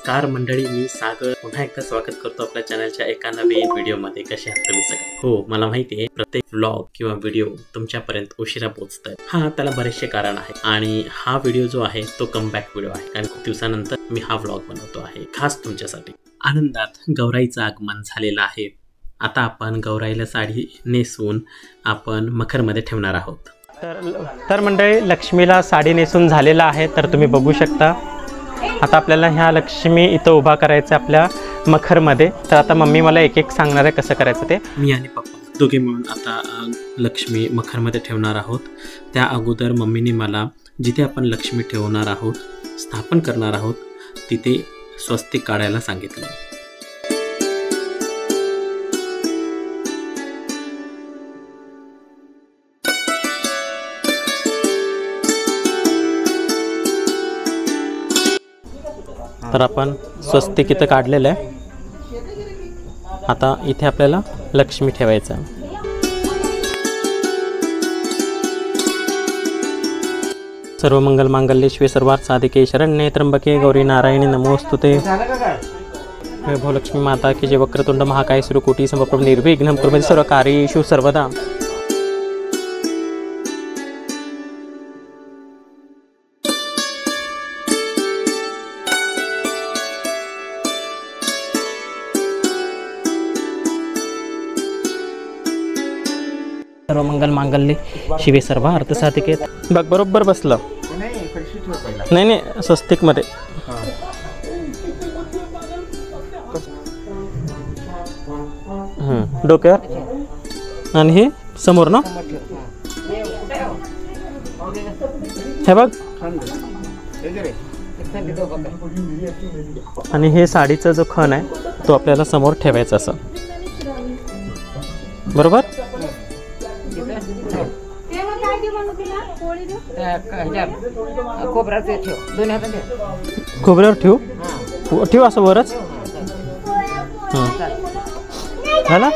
नमस्कार मंडळी, मी सागर पुन्हा एकदा स्वागत करतो आपल्या चॅनलच्या एका नवीन व्हिडिओमध्ये। कसे आहात तुम्ही सगळे? हो, मला माहिती आहे प्रत्येक व्लॉग किंवा व्हिडिओ तुमच्यापर्यंत उशिरा पोहोचतात। त्याला बरेचसे कारण आहेत आणि हा व्हिडिओ जो आहे तो कमबॅक व्हिडिओ आहे, कारण खूप दिवसानंतर मी हा व्लॉग बनवतो आहे खास तुमच्यासाठी। आनंदात गौराईचं आगमन झालेलं आहे। आता आपण गौराईला साडी नेसवून आपण मखरमध्ये ठेवणार आहोत। तर मंडळी, लक्ष्मीला साडी नेसून झालेला आहे। तर तुम्ही बघू शकता आता आपल्याला ह्या लक्ष्मी इथं उभा करायचं आपल्या मखरमध्ये। तर आता मम्मी मला एक एक सांगणार आहे कसं करायचं ते। मी आणि पप्पा दोघे मिळून आता लक्ष्मी मखरमध्ये ठेवणार आहोत। त्या अगोदर मम्मीने मला जिथे आपण लक्ष्मी ठेवणार आहोत, स्थापन करणार आहोत, तिथे स्वस्तिक काढायला सांगितलं। तर आपण स्वस्तिक इथं काढलेलं आहे। आता इथे आपल्याला लक्ष्मी ठेवायचं आहे। सर्व मंगल मांगल्ये शिवे सर्वार्थ साधिके शरण्ये त्र्यंबके गौरी नारायणी नमोस्तुते। वैभव लक्ष्मी माता की जय। वक्रतुंड महाकाय सूर्यकोटी समप्रभ निर्विघ्नं कुरु सर्व कार्येषु सर्वदा। सर्व मंगल मांगल्ये शिवे सर्वार्थ साधिके। बघ बरोबर बसलं। नाही नाही, स्वस्तिक मध्ये डोक्यावर आणि हे समोर ना, हे बघ। आणि हे साडीचा जो खण आहे तो आपल्याला समोर ठेवायचा असं, बरोबर? खोबऱ्यावर ठेवू असं वरच। झालं?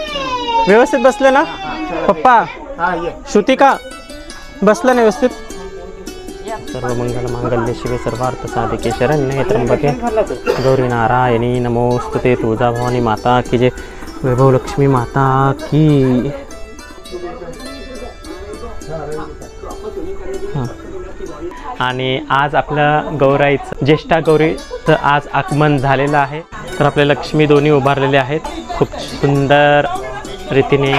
व्यवस्थित बसले ना पप्पा? श्रुतिका बसलं ना व्यवस्थित? सर्व मंगल मांगल्ये शिवे सर्वार्थ साधिके शरण्ये त्र्यंबके गौरी नारायणी नमोस्तुते। तुळजा भवानी माता की जय। वैभव लक्ष्मी माता की। आणि आज आपल्या गौराईचं, ज्येष्ठा गौरीचं आज आगमन झालेलं आहे। तर आपल्या लक्ष्मी दोन्ही उभारलेले आहेत। खूप सुंदर रीतीने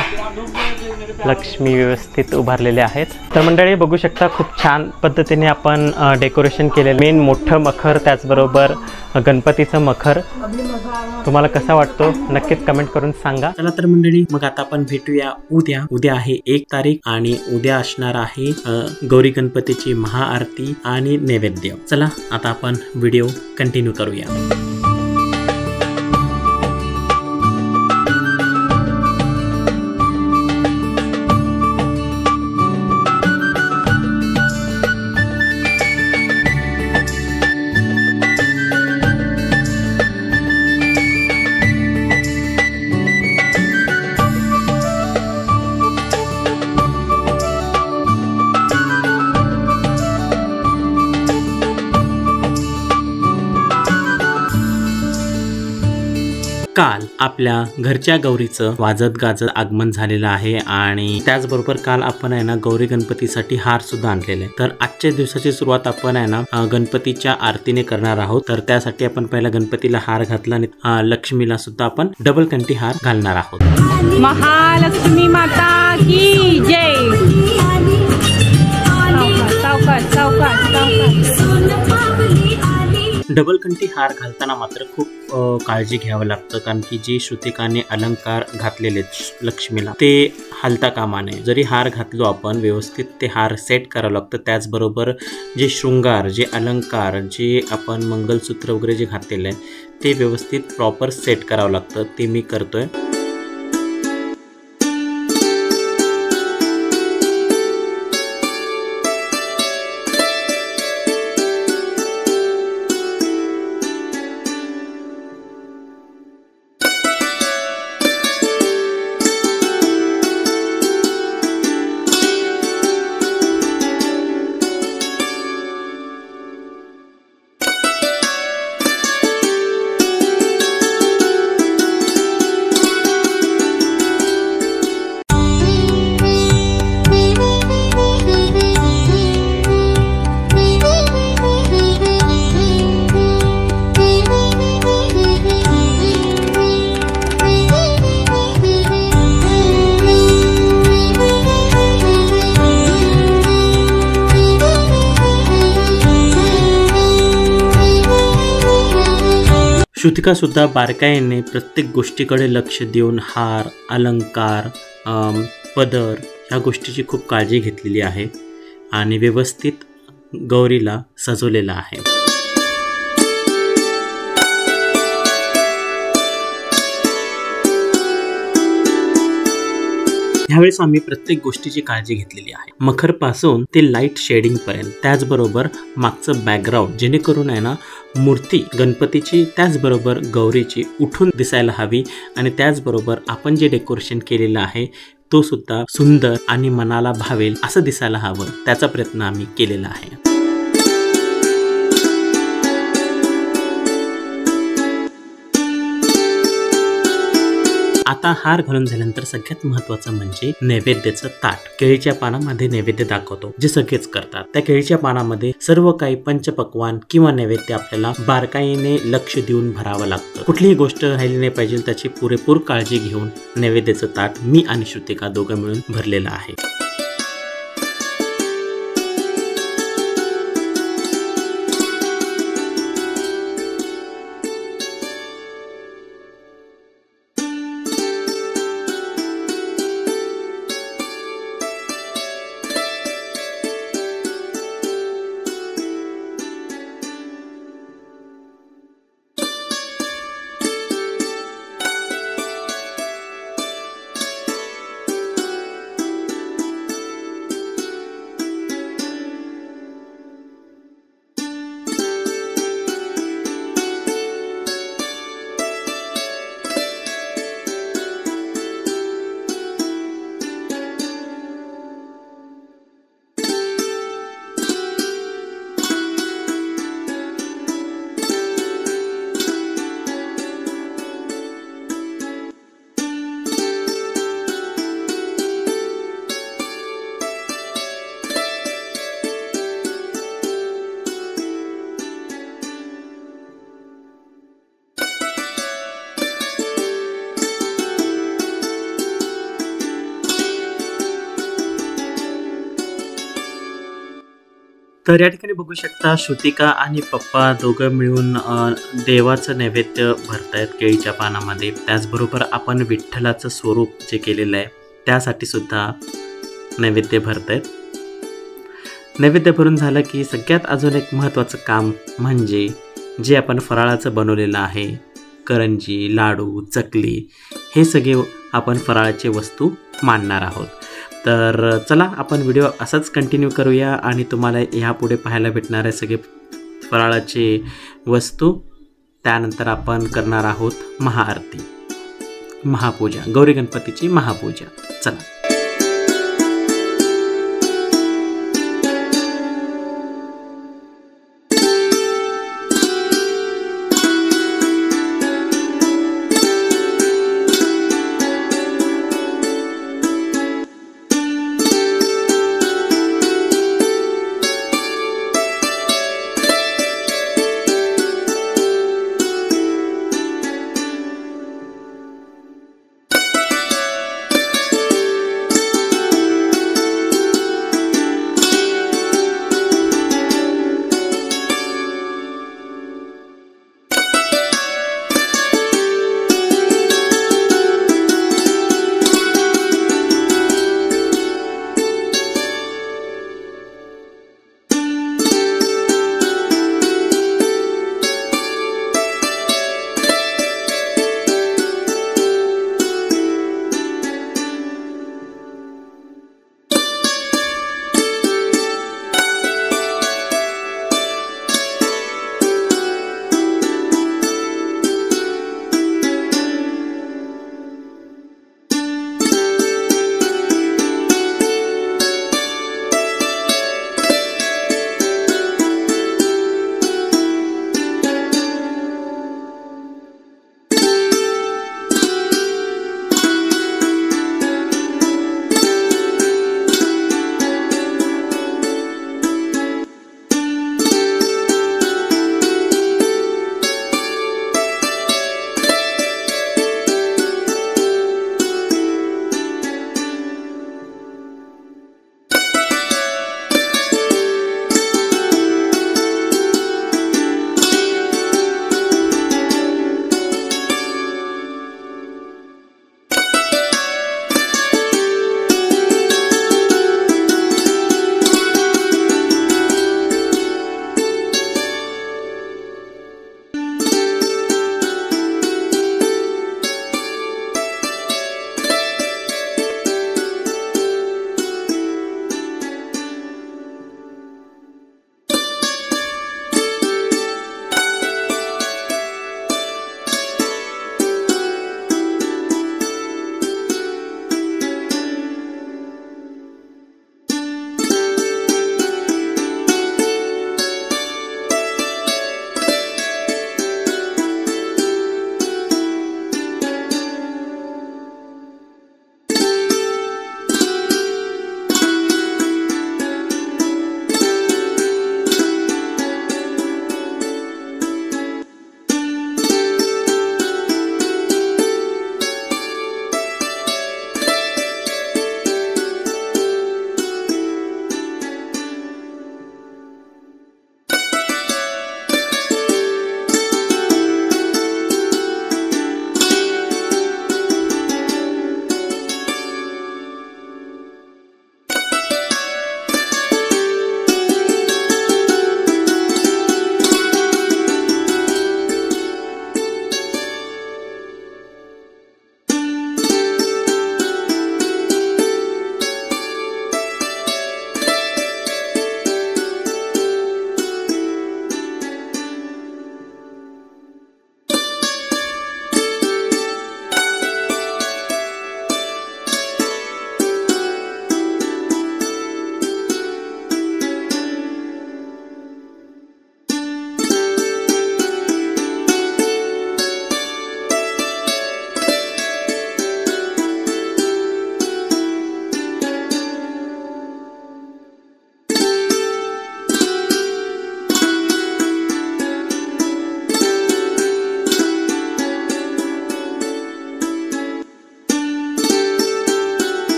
लक्ष्मी व्यवस्थित उभारलेले आहेत। तर मंडळी बघू शकता, खूप छान पद्धतीने आपण डेकोरेशन केलेलं। मेन मोठं मखर, त्याचबरोबर गणपतीचं मखर। तुम्हाला कसा वाटतो नक्कीच कमेंट करून सांगा। चला तर मंडळी, मग आता आपण भेटूया उद्या आहे 1 तारीख आणि उद्या असणार आहे गौरी गणपतीची महाआरती आणि नैवेद्य। चला आता आपण व्हिडिओ कंटिन्यू करूया। काल आपल्या घरच्या गौरीचं वाजत गाजत आगमन झालेलं आहे आणि त्याचबरोबर काल आपण आहे ना गौरी गणपतीसाठी हार सुद्धा आणलेले। तर आजच्या दिवसाची सुरुवात आपण आहे ना गणपतीच्या आरतीने करणार आहोत। तर त्यासाठी आपण पहिला गणपतीला हार घातला आणि लक्ष्मीला सुद्धा आपण डबल कंठी हार घालणार आहोत। महालक्ष्मी माता की जय। सावकाश सावकाश सावकाश। डबल कंठी हार घालताना मात्र खूप काळजी घ्यावं लागतं, कारण की जे श्रुतिकाने अलंकार घातलेले लक्ष्मीला ते हलता कामा नये। जरी हार घातलो आपण व्यवस्थित ते हार सेट करावं लागतं। त्याचबरोबर जे शृंगार, जे अलंकार, जे आपण मंगलसूत्र वगैरे जे घातलेलं आहे ते व्यवस्थित प्रॉपर सेट करावं लागतं। ते मी करतोय। श्रुतिका सुद्धा बारकाईने प्रत्येक गोष्टीकडे लक्ष देऊन हार, अलंकार, पदर ह्या गोष्टीची खूप काळजी घेतलेली आहे आणि व्यवस्थित गौरीला सजवलेला आहे. ह्यावेळेस आम्ही प्रत्येक गोष्टीची काळजी घेतलेली आहे, मखर पासून ते लाईट शेडिंग पर्यंत, त्याचबरोबर मागचं बॅकग्राऊंड जेणेकरून आहे ना मूर्ती गणपतीची त्याचबरोबर गौरीची उठून दिसायला हवी आणि त्याचबरोबर आपण जे डेकोरेशन केलेलं आहे तो सुद्धा सुंदर आणि मनाला भावेल असं दिसायला हवं, त्याचा प्रयत्न आम्ही केलेला आहे. आता हार घालून झाल्यानंतर सगळ्यात महत्त्वाचं म्हणजे नैवेद्याचं ताट. केळीच्या पानामध्ये नैवेद्य दाखवतो, जे सगळेच करतात. त्या केळीच्या पानामध्ये सर्व काही पंचपक्वान किंवा नैवेद्य आपल्याला बारकाईने लक्ष देऊन भरावं लागतं. कुठलीही गोष्ट राहिली नाही पाहिजे, त्याची पुरेपूर काळजी घेऊन नैवेद्याचं ताट मी आणि श्रुतिका दोघं मिळून भरलेलं आहे. तर या ठिकाणी बघू शकता श्रुतिका आणि पप्पा दोघं मिळून देवाचं नैवेद्य भरतायत केळीच्या पानामध्ये. त्याचबरोबर आपण विठ्ठलाचं स्वरूप जे केलेलं आहे त्यासाठी सुद्धा नैवेद्य भरतायत. नैवेद्य भरून झालं की सगळ्यात अजून एक महत्त्वाचं काम म्हणजे जे आपण फराळाचं बनवलेलं आहे, करंजी, लाडू, चकली, हे सगळे आपण फराळाची वस्तू मांडणार आहोत. तर चला आपण व्हिडिओ असाच कंटिन्यू करूया आणि तुम्हाला ह्यापुढे पाहायला भेटणारे सगळे फराळाचे वस्तू. त्यानंतर आपण करणार आहोत महाआरती, महापूजा, गौरी गणपतीची महापूजा. चला.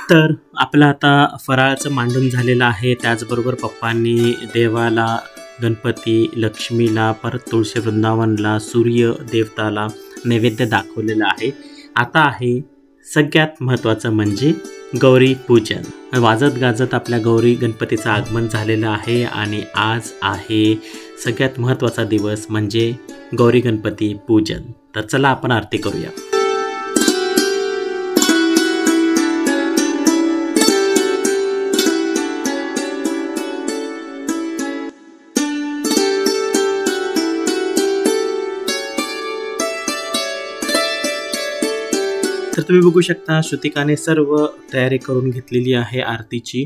तर आपलं आता फराळाचं मांडून झालेलं आहे. त्याचबरोबर पप्पांनी देवाला, गणपती, लक्ष्मीला, परत तुळशी वृंदावनला, सूर्य देवताला नैवेद्य दाखवलेलं आहे. आता आहे सगळ्यात महत्त्वाचं म्हणजे गौरी पूजन. वाजत गाजत आपल्या गौरी गणपतीचं आगमन झालेलं आहे आणि आज आहे सगळ्यात महत्त्वाचा दिवस म्हणजे गौरी गणपती पूजन. तर चला आपण आरती करूया. तर तुम्ही बघू शकता श्रुतिकाने सर्व तयारी करून घेतलेली आहे आरतीची.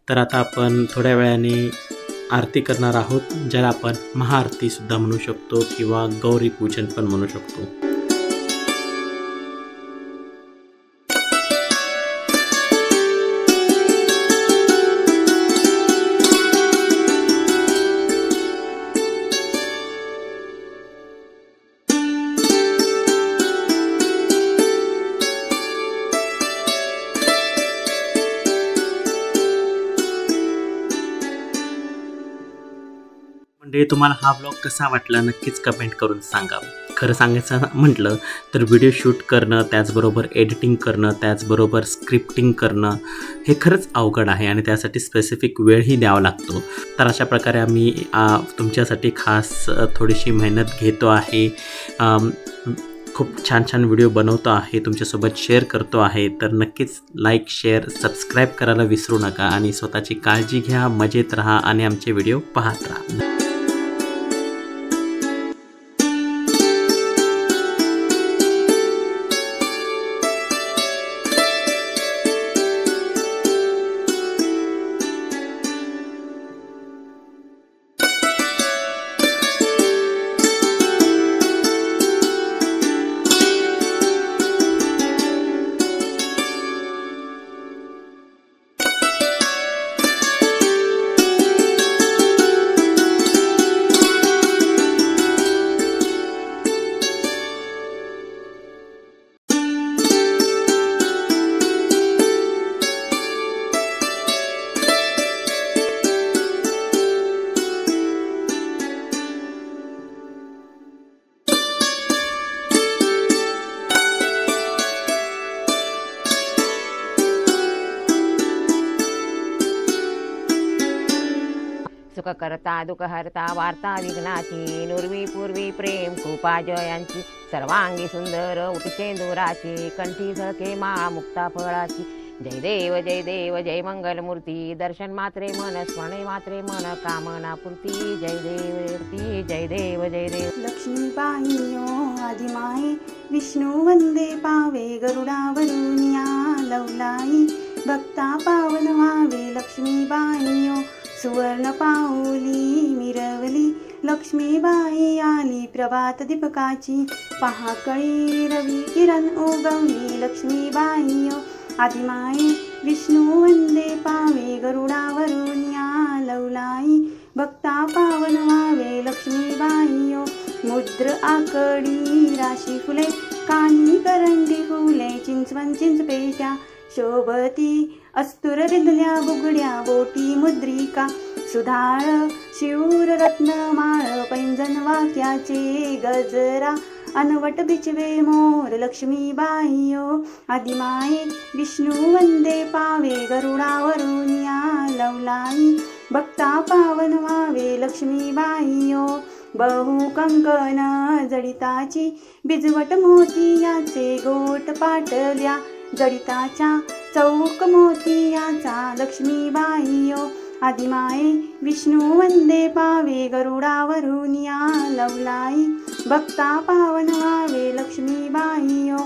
तर आता आपण थोड्या वेळाने आरती करणार आहोत, ज्याला आपण महाआरतीसुद्धा म्हणू शकतो किंवा गौरी पूजन पण म्हणू शकतो. म्हणजे तुम्हाला हा ब्लॉग कसा वाटला नक्कीच कमेंट करून सांगा. खरं सांगायचं म्हटलं तर व्हिडिओ शूट करणं, त्याचबरोबर एडिटिंग करणं, त्याचबरोबर स्क्रिप्टिंग करणं हे खरंच अवघड आहे आणि त्यासाठी स्पेसिफिक वेळही द्यावा लागतो. तर अशा प्रकारे आम्ही तुमच्यासाठी खास थोडीशी मेहनत घेतो आहे. खूप छान छान व्हिडिओ बनवतो आहे, तुमच्यासोबत शेअर करतो आहे. तर नक्कीच लाईक, शेअर, सबस्क्राईब करायला विसरू नका आणि स्वतःची काळजी घ्या, मजेत राहा आणि आमचे व्हिडिओ पाहत राहा. सुख करता दुःख हरता वार्ता विघ्नाची, नुर्वी पूर्वी प्रेम कृपा जयांची, सर्वांगी सुंदर उठचेंदुराची, कंठी झळके माळा मुक्ता फळाची. जय देव जय मंगलमूर्ती, दर्शन मात्रे मन, स्मरणे मात्रे मन, कामना पूर्ती. जय देव जय देव जय देव. लक्ष्मी पाहियो आदिमाये, विष्णू वंदे पावे, गरुडावरून या लवलाई, भक्ता पावन व्हावे. लक्ष्मी बाईयो सुवर्ण पाऊली मिरवली, लक्ष्मीबाई आली प्रभात दीपकाची, पहा कळी रवी किरण उगवली. लक्ष्मीबाईयो आदिमाये, विष्णू वंदे पावे, गरुडावरून या लवलाई, भक्ता पावन व्हावे. लक्ष्मीबाईयो मुद्र आकडी राशी फुले, कानी करंडी फुले, चिंचवन चिंचपेट्या शोभती, अस्तुर रिंदल्या बुगड्या बोटी मुद्रिका, सुधाळ शिऊर रत्नमाळ, पैंजन वाक्याचे गजरा, अनवट बिचवे मोर. लक्ष्मीबाईयो आदिमाये, विष्णू वंदे पावे, गरुडावरून या लवलाई, भक्ता पावन व्हावे. लक्ष्मीबाईयो बहु कंकण जडिताची, बिजवट मोतियाचे गोट पाटल्या, जडिताच्या चौक मोतियाचा. लक्ष्मीबाईयो आदिमाये, विष्णू वंदे पावे, गरुडावरून या लवलाई, भक्ता पावन व्हावे. लक्ष्मीबाईयो